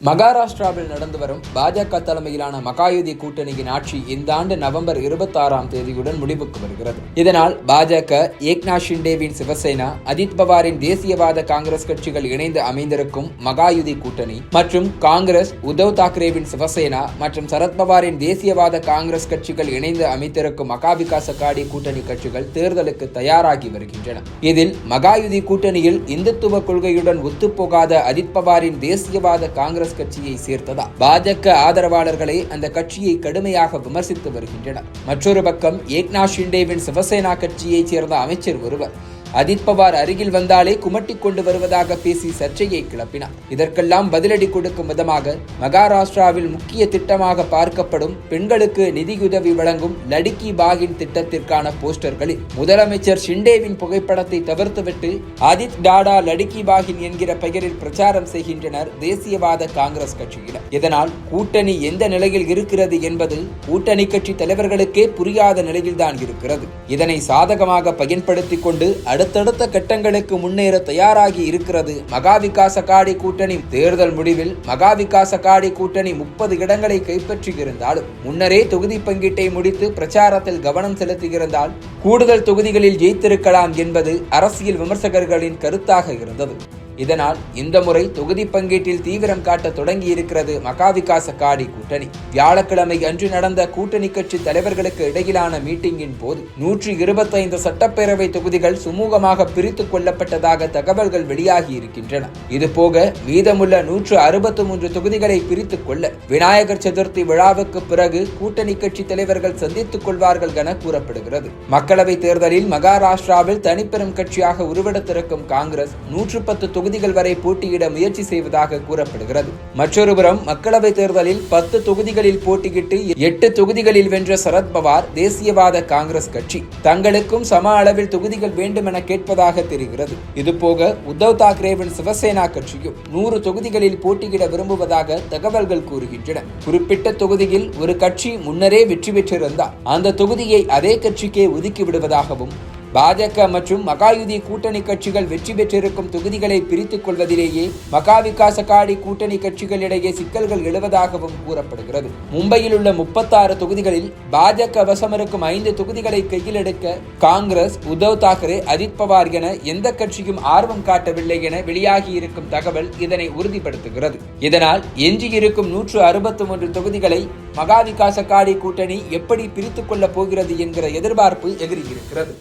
மகாராஷ்டிராவில் நடந்து வரும் பாஜக தலைமையிலான மகாயுதி கூட்டணியின் ஆட்சி இந்த ஆண்டு நவம்பர் 26ஆம் தேதியுடன் முடிவுக்கு வருகிறது. இதனால் பாஜக, ஏக்நாத் ஷிண்டேவின் சிவசேனா, அஜித் பவாரின் தேசியவாத காங்கிரஸ் கட்சிகள் இணைந்து அமைந்திருக்கும் மகாயுதி கூட்டணி மற்றும் காங்கிரஸ், உத்தவ் தாக்கரேவின் சிவசேனா மற்றும் சரத்பவாரின் தேசியவாத காங்கிரஸ் கட்சிகள் இணைந்து அமைத்திருக்கும் மகாவிகாஸ் அகாடி கூட்டணி கட்சிகள் தேர்தலுக்கு தயாராகி வருகின்றன. இதில் மகாயுதி கூட்டணியில் இந்துத்துவ கொள்கையுடன் ஒத்துப்போகாத அஜித் பவாரின் தேசியவாத காங்கிரஸ் கட்சியை சேர்த்ததா பாஜக ஆதரவாளர்களே அந்த கட்சியை கடுமையாக விமர்சித்து வருகின்றனர். மற்றொரு பக்கம் ஏக்நாத் ஷிண்டேவின் சிவசேனா கட்சியைச் சேர்ந்த அமைச்சர் ஒருவர் அஜித் பவார் அருகில் வந்தாலே குமட்டிக் கொண்டு வருவதாக பேசி சர்ச்சையை கிளப்பினார். இதற்கெல்லாம் பதிலடி கொடுக்கும் விதமாக மகாராஷ்டிராவில் முக்கிய திட்டமாக பார்க்கப்படும் பெண்களுக்கு நிதியுதவி வழங்கும் லடிக்கி பாகின் திட்டத்திற்கான போஸ்டர்களில் முதலமைச்சர் ஷிண்டேவின் புகைப்படத்தை தவிர்த்துவிட்டு அஜித் டாடா லடிக்கி பாகின் என்கிற பெயரில் பிரச்சாரம் செய்கின்றனர் தேசியவாத காங்கிரஸ் கட்சியினர். இதனால் கூட்டணி எந்த நிலையில் இருக்கிறது என்பது கூட்டணி கட்சி தலைவர்களுக்கே புரியாத நிலையில்தான் இருக்கிறது. இதனை சாதகமாக பயன்படுத்திக் கொண்டு அடுத்தடுத்த கட்டங்களுக்கு முன்னேற தயாராகி இருக்கிறது மகாவிகாஸ் அகாடி கூட்டணி. தேர்தல் முடிவில் மகாவிகாஸ் அகாடி கூட்டணி 30 இடங்களை கைப்பற்றியிருந்தாலும் முன்னரே தொகுதி பங்கீட்டை முடித்து பிரச்சாரத்தில் கவனம் செலுத்தியிருந்தால் கூடுதல் தொகுதிகளில் ஜெயித்திருக்கலாம் என்பது அரசியல் விமர்சகர்களின் கருத்தாக இருந்தது. இதனால் இந்த முறை தொகுதி பங்கீட்டில் தீவிரம் காட்ட தொடங்கி இருக்கிறது மகாவிகாஸ் அகாடி கூட்டணி. வியாழக்கிழமை அன்று நடந்த கூட்டணி கட்சி தலைவர்களுக்கு இடையிலான மீட்டிங்கின் போது 125 சட்டப்பேரவை தொகுதிகள் சுமூகமாக பிரித்துக் கொள்ளப்பட்டதாக தகவல்கள் வெளியாகி இருக்கின்றன. இதுபோக மீதமுள்ள 163 தொகுதிகளை பிரித்துக் கொள்ள விநாயகர் சதுர்த்தி விழாவுக்கு பிறகு கூட்டணி கட்சி தலைவர்கள் சந்தித்துக் கொள்வார்கள் என கூறப்படுகிறது. மக்களவை தேர்தலில் மகாராஷ்டிராவில் தனிப்பெரும் கட்சியாக உருவெடுத்திருக்கும் காங்கிரஸ் 110 தொகுதிகள் வரை போட்டியிட முயற்சி செய்வதாக கூறப்படுகிறது. மற்றொருபுறம் மக்களவை தேர்தலில் 10 தொகுதிகளில் போட்டியிட்டு 8 தொகுதிகளில் வென்ற சரத்பவார் தேசியவாத காங்கிரஸ் கட்சி தங்களுக்கும் சம அளவில் தொகுதிகள் வேண்டும் என கேட்பதாக தெரிகிறது. இதுபோக உத்தவ் தாக்கரேவின் சிவசேனா கட்சியும் 100 தொகுதிகளில் போட்டியிட விரும்புவதாக தகவல்கள் கூறுகின்றன. குறிப்பிட்ட தொகுதியில் ஒரு கட்சி முன்னரே வெற்றி பெற்றிருந்தால் அந்த தொகுதியை அதே கட்சிக்கே ஒதுக்கி விடுவதாகவும், பாஜக மற்றும் மகாயுதி கூட்டணி கட்சிகள் வெற்றி பெற்றிருக்கும் தொகுதிகளை பிரித்துக் கொள்வதிலேயே மகாவிகாஸ் அகாடி கூட்டணி கட்சிகளிடையே சிக்கல்கள் எழுவதாகவும் கூறப்படுகிறது. மும்பையில் உள்ள 36 தொகுதிகளில் பாஜக வசமிருக்கும் 5 தொகுதிகளை கையில் எடுக்க காங்கிரஸ், உத்தவ் தாக்கரே, அஜித் பவார் என எந்த கட்சியும் ஆர்வம் காட்டவில்லை என வெளியாகி இருக்கும் தகவல் இதனை உறுதிப்படுத்துகிறது. இதனால் எஞ்சியிருக்கும் 163 தொகுதிகளை மகாவிகாஸ் அகாடி கூட்டணி எப்படி பிரித்துக் கொள்ளப் போகிறது என்கிற எதிர்பார்ப்பு எகிரியிருக்கிறது.